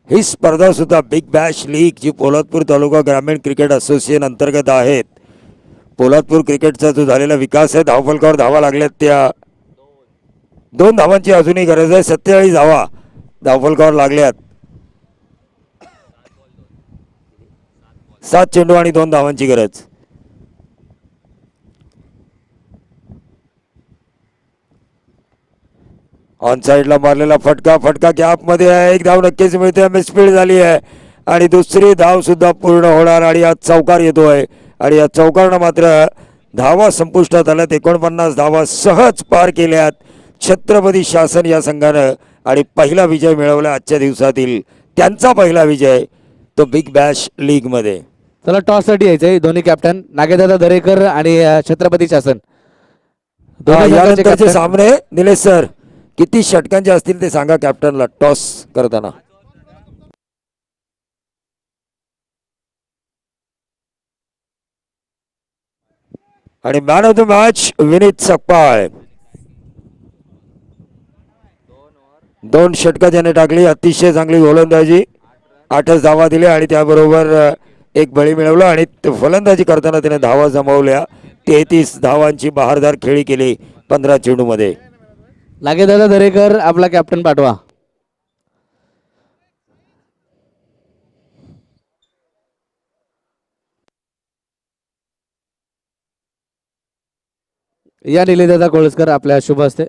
ही स्पर्धा सुद्धा बिग बॅश लीग जी पोलादपूर तालुका ग्रामीण क्रिकेट असोसिएशन अंतर्गत आहेत. पोलादपूर क्रिकेटचा जो झालेला विकास आहे, धावफलकावर धावा लागल्यात त्या 2 धावांची अजूनही गरज आहे. 47 धावा धावफलकावर लागल्यात. 7 चेंडू आणि 2 धावांची गरज. ऑन साईडला मारलेला फटका गॅपमध्ये आहे. 1 धाव नक्कीच मिळते. मिसफील्ड झाली आहे आणि दुसरी धाव सुद्धा पूर्ण होणार आणि आज चौकार येतोय आणि या चौकारनं मात्र धावा संपुष्टात आल्यात. 49 धावा सहज पार केल्यात छत्रपती शासन या संघानं आणि पहिला विजय मिळवला आजच्या दिवसातील. त्यांचा पहिला विजय तो बिग बॅश लीग मध्ये. चला टॉससाठी यायचंय दोन्ही कॅप्टन नागेदादा दरेकर आणि छत्रपती शासन. दोन्ही संघाचे यानंतरचे कॅप्टन. सामने निलेश सर किती षटकांचे असतील ते सांगा कॅप्टनला टॉस करताना. आणि man of the match Vineet Sakpal. 2 षटकं ज्याने टाकली. अतिशय चांगली गोलंदाजी. 8च धावा दिल्या आणि त्याबरोबर 1 बळी मिळवला आणि फलंदाजी करताना त्याने धावा जमवल्या. 33 धावांची बहारदार खेळी केली 15 चेंडूमध्ये. नागेदादा दरेकर आपला कॅप्टन पाठवा. या निलेशदादा कोळसकर आपल्या शुभ हस्ते.